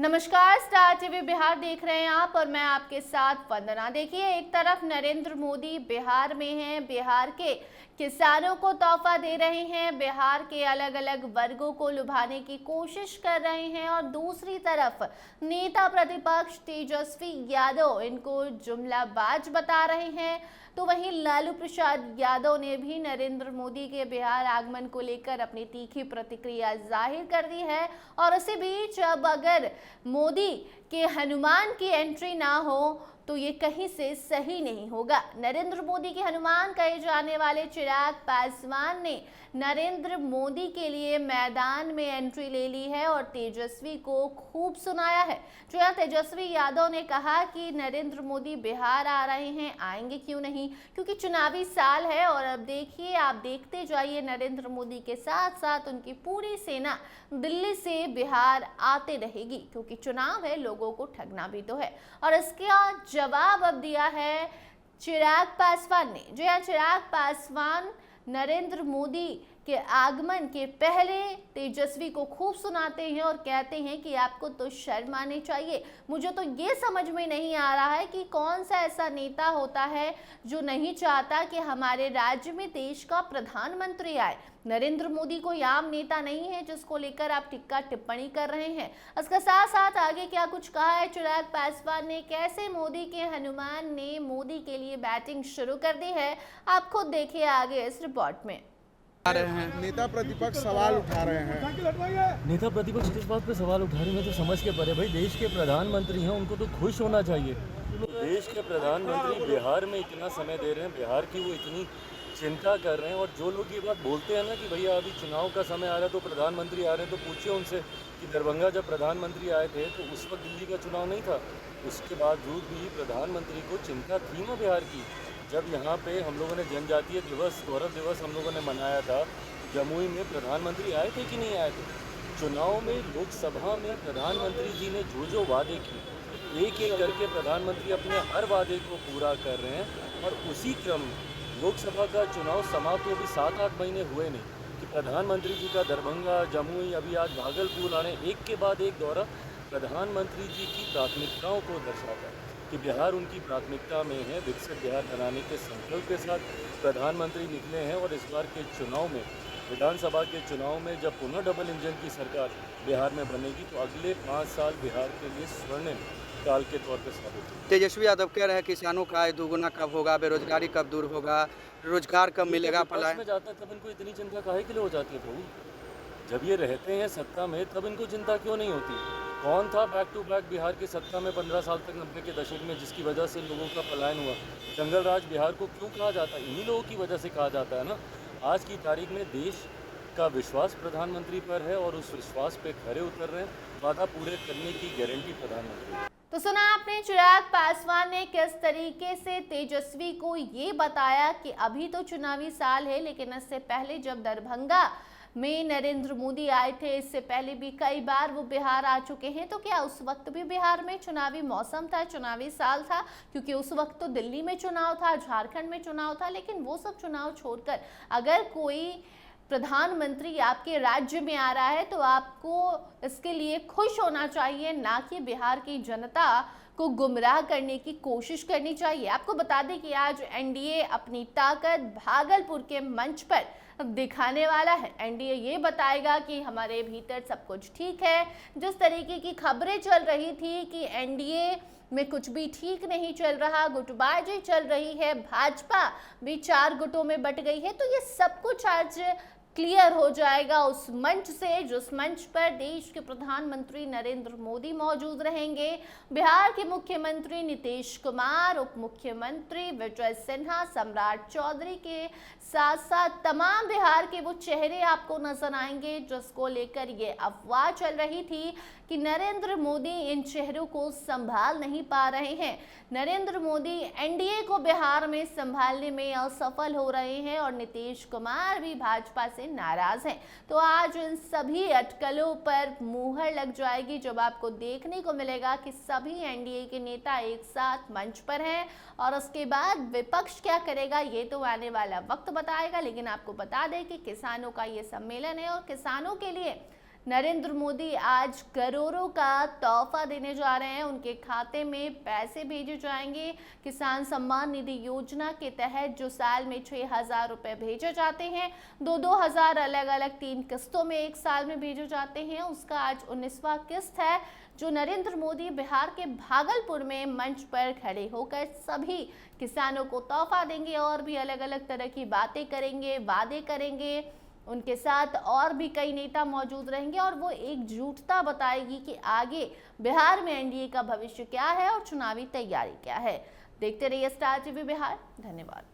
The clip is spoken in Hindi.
नमस्कार, स्टार टीवी बिहार देख रहे हैं आप और मैं आपके साथ वंदना। देखिए, एक तरफ नरेंद्र मोदी बिहार में हैं, बिहार के किसानों को तोहफा दे रहे हैं, बिहार के अलग अलग वर्गों को लुभाने की कोशिश कर रहे हैं और दूसरी तरफ नेता प्रतिपक्ष तेजस्वी यादव इनको जुमलाबाज बता रहे हैं। तो वहीं लालू प्रसाद यादव ने भी नरेंद्र मोदी के बिहार आगमन को लेकर अपनी तीखी प्रतिक्रिया जाहिर कर दी है। और इसी बीच अब अगर मोदी के हनुमान की एंट्री ना हो तो ये कहीं से सही नहीं होगा। नरेंद्र मोदी के हनुमान कहे जाने वाले चिराग पासवान ने नरेंद्र मोदी के लिए मैदान में एंट्री ले ली है और तेजस्वी को खूब सुनाया है। जो तेजस्वी यादव ने कहा कि नरेंद्र मोदी बिहार आ रहे हैं, आएंगे क्यों नहीं, क्योंकि चुनावी साल है। और अब देखिए, आप देखते जाइए, नरेंद्र मोदी के साथ साथ उनकी पूरी सेना दिल्ली से बिहार आते रहेगी, क्योंकि चुनाव है, लोगों को ठगना भी तो है। और इसका जवाब अब दिया है चिराग पासवान ने। जो है चिराग पासवान नरेंद्र मोदी के आगमन के पहले तेजस्वी को खूब सुनाते हैं और कहते हैं कि आपको तो शर्म आनी चाहिए। मुझे तो ये समझ में नहीं आ रहा है कि कौन सा ऐसा नेता होता है जो नहीं चाहता कि हमारे राज्य में देश का प्रधानमंत्री आए। नरेंद्र मोदी कोई आम नेता नहीं है जिसको लेकर आप टिक्का टिप्पणी कर रहे हैं। इसके साथ साथ आगे क्या कुछ कहा है चिराग पासवान ने, कैसे मोदी के हनुमान ने मोदी के लिए बैटिंग शुरू कर दी है, आप खुद देखिए आगे इस रिपोर्ट में। नेता प्रतिपक्ष सवाल उठा रहे हैं। नेता प्रतिपक्ष किस बात पे सवाल उठा रहे हैं, तो समझ के परे भाई, देश के प्रधानमंत्री हैं, उनको तो खुश होना चाहिए। देश के प्रधानमंत्री बिहार में इतना समय दे रहे हैं, बिहार की वो इतनी चिंता कर रहे हैं। और जो लोग ये बात बोलते हैं ना कि भैया अभी चुनाव का समय आ रहा है तो प्रधानमंत्री आ रहे हैं, तो पूछिए उनसे कि दरभंगा जब प्रधानमंत्री आए थे तो उस वक्त दिल्ली का चुनाव नहीं था, उसके बावजूद भी प्रधानमंत्री को चिंता थी ना बिहार की। जब यहाँ पे हम लोगों ने जनजातीय दिवस, गौरव दिवस हम लोगों ने मनाया था, जमुई में प्रधानमंत्री आए थे कि नहीं आए थे। चुनाव में लोकसभा में प्रधानमंत्री जी ने जो वादे किए, एक एक करके प्रधानमंत्री अपने हर वादे को पूरा कर रहे हैं। और उसी क्रम में लोकसभा का चुनाव समाप्त अभी 7-8 महीने हुए नहीं कि प्रधानमंत्री जी का दरभंगा, जमुई, अभी आज भागलपुर आने, एक के बाद एक दौरा प्रधानमंत्री जी की प्राथमिकताओं को दर्शाता है कि बिहार उनकी प्राथमिकता में है। विकसित बिहार बनाने के संकल्प के साथ प्रधानमंत्री निकले हैं। और इस बार के चुनाव में, विधानसभा के चुनाव में जब पुनः डबल इंजन की सरकार बिहार में बनेगी तो अगले 5 साल बिहार के लिए स्वर्णिम काल के तौर पर साबित होगा। तेजस्वी यादव कह रहे हैं किसानों का आय दोगुना कब होगा, बेरोजगारी कब दूर होगा, रोजगार कब मिलेगा। पलायन में जाता है तब इनको इतनी चिंता काहे के लिए हो जाती है प्रभु? जब ये रहते हैं सत्ता में तब इनको चिंता क्यों नहीं होती? कौन था बैक टू बैक बिहार की सत्ता में 15 साल तक 90 के दशक में, जिसकी वजह से लोगों का पलायन हुआ? जंगल राज बिहार को क्यों कहा जाता है? इन्हीं लोगों की वजह से कहा जाता है ना। आज की तारीख में देश का विश्वास प्रधानमंत्री पर है और उस विश्वास पे खरे उतर रहे हैं। वादा पूरे करने की गारंटी प्रधानमंत्री। तो सुना आपने चिराग पासवान ने किस तरीके से तेजस्वी को ये बताया कि अभी तो चुनावी साल है, लेकिन इससे पहले जब दरभंगा में नरेंद्र मोदी आए थे, इससे पहले भी कई बार वो बिहार आ चुके हैं। तो क्या उस वक्त भी बिहार में चुनावी मौसम था, चुनावी साल था? क्योंकि उस वक्त तो दिल्ली में चुनाव था, झारखंड में चुनाव था। लेकिन वो सब चुनाव छोड़कर अगर कोई प्रधानमंत्री आपके राज्य में आ रहा है तो आपको इसके लिए खुश होना चाहिए, ना कि बिहार की जनता को गुमराह करने की कोशिश करनी चाहिए। आपको बता दें कि आज एनडीए अपनी ताकत भागलपुर के मंच पर दिखाने वाला है। एनडीए ये बताएगा कि हमारे भीतर सब कुछ ठीक है। जिस तरीके की खबरें चल रही थी कि एनडीए में कुछ भी ठीक नहीं चल रहा, गुटबाजी चल रही है, भाजपा भी 4 गुटों में बट गई है, तो ये सब कुछ आज क्लियर हो जाएगा उस मंच से, जिस मंच पर देश के प्रधानमंत्री नरेंद्र मोदी मौजूद रहेंगे। बिहार के मुख्यमंत्री नीतीश कुमार, उप मुख्यमंत्री विजय सिन्हा, सम्राट चौधरी के साथ साथ तमाम बिहार के वो चेहरे आपको नजर आएंगे जिसको लेकर ये अफवाह चल रही थी कि नरेंद्र मोदी इन चेहरों को संभाल नहीं पा रहे हैं। नरेंद्र मोदी एनडीए को बिहार में संभालने में असफल हो रहे हैं और नीतीश कुमार भी भाजपा से नाराज हैं। तो आज इन सभी अटकलों पर मुहर लग जाएगी जब आपको देखने को मिलेगा कि सभी एनडीए के नेता एक साथ मंच पर हैं। और उसके बाद विपक्ष क्या करेगा ये तो आने वाला वक्त बताएगा। लेकिन आपको बता दें कि किसानों का ये सम्मेलन है और किसानों के लिए नरेंद्र मोदी आज करोड़ों का तोहफा देने जा रहे हैं। उनके खाते में पैसे भेजे जाएंगे। किसान सम्मान निधि योजना के तहत जो साल में 6,000 रुपए भेजे जाते हैं, 2,000 अलग अलग 3 किस्तों में एक साल में भेजे जाते हैं, उसका आज 19वां किस्त है जो नरेंद्र मोदी बिहार के भागलपुर में मंच पर खड़े होकर सभी किसानों को तोहफा देंगे और भी अलग अलग तरह की बातें करेंगे, वादे करेंगे। उनके साथ और भी कई नेता मौजूद रहेंगे और वो एकजुटता बताएगी कि आगे बिहार में एनडीए का भविष्य क्या है और चुनावी तैयारी क्या है। देखते रहिए स्टार टीवी बिहार। धन्यवाद।